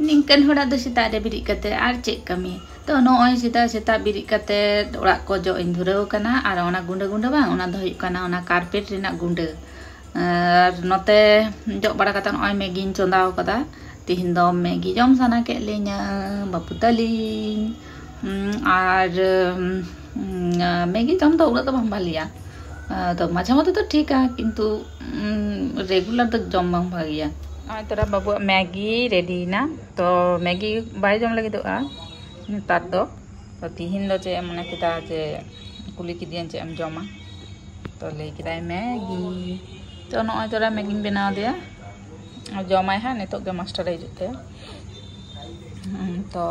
Ningkan hora do sita ada birik kate ar cek kami. To nooi sita birik kate orak ko jo indhurau kana ar ona gunda bang ona do huyuk kana ona carpet renak gunda. Ar note jok bara kata nooi Maggi chondao kada. Tihin do Maggi jom sana kek lenya bapu taling. Ar Maggi jom to udah to bang balia. तो माझे मत तो ठीक है किंतु regular तो जम बंग भागिया तोरा बाबू मैगी रेडी ना तो मैगी बाय जम लगे तो तार दो तो तिहिन दो चे मने किता जे कुली किदियन चे एम जमा तो ले किदाय मैगी तो नय तोरा मैगी बनाव दिया जमाय हा नितो के मास्टर हिजुते तो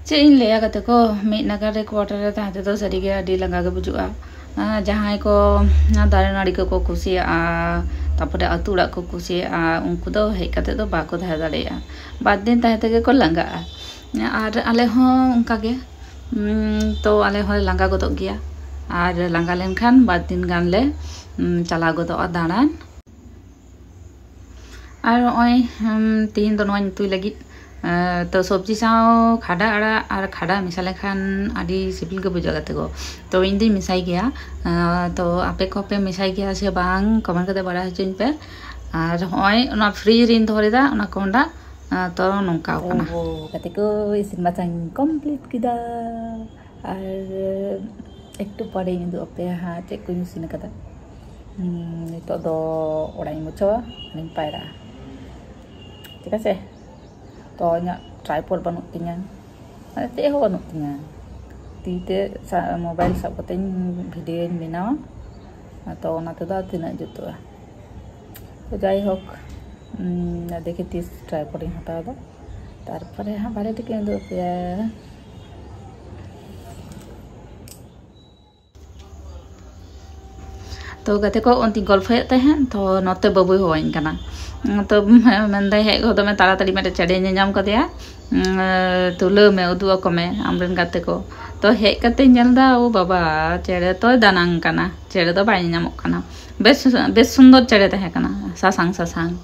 चे इन लेया कते को मिड नगर रे क्वार्टर रे ताते तो सरी गे अडी लंगा गे बुजुआ जहां को दारे नाड़ी को खुशिया तापरे अतुड़ा को खुशिया उनको दो हे कते तो बाको धा दाड़ेया बाद दिन ताते के को लंगा आर आले हो उनका गे तो आले हो लंगा गोदो गया आर लंगा लेन खान बाद दिन गान ले चला गोदो दाड़ान आर ओय तीन दो नोय तुई लगी तो सब्जी साव खाड़ा आड़ा और खाड़ा मिसाले खान आदि सिबिल के बुझा गते को तो इन दी मिसाई गया तो आपे को पे मिसाई गया से बांग कमेंट करते बड़ा हचिन पे और होय ना फ्री रिन धरेदा ना कोंडा तो नोंका कना ओ कते को इसिन माचां कंप्लीट किदा और एकटू पड़े इंदु अपे हा चेक को इसिन कदा तो दो ओड़ाई मुचवा निन पायरा ठीक है तो nya tripod banuk tinya te ho banuk tinya tite mobile sab kateñ video ᱧ binawa तो ona te da tina jutua तो jai hok dekhe tis tripod ᱤᱧ hataw da tarpore ha bare tike do pe तो गते को उनती गल्फे तहन तो नते बाबू होइन कना तो मंदे हे को तो मैं ताड़ाताड़ी मेरे चढ़े नेजाम कदेया तो लो में उदु को में आमरन गते को तो हे कते नेलदा ओ बाबा चढ़े तो दानांग कना चढ़े तो बाय नामक कना बेस सुंदर चढ़े तहे कना सासांग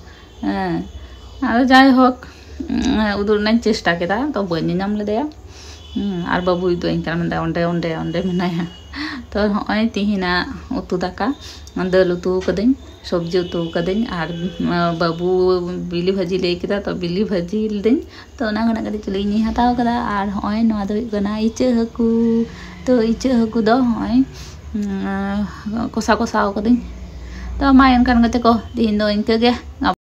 आरो जाय होक उदुर नाइन चेष्टा केदा तो बनि नाम लेदेया आर बाबू इदु इनका मंदा ओंडे मेनाया तो होय तिहिना उतु दाका दाल उतु कदिन सब्जी उतु कदिन और बाबू बिली भाजी ले केदा तो बिली भाजी दिन तो ना गना कदि चले नि हताव कदा और होय नवा दो गना इचे हकु तो इचे हकु दो होय कोसा कदिन तो मायन कान गते को दिन दो इनके गे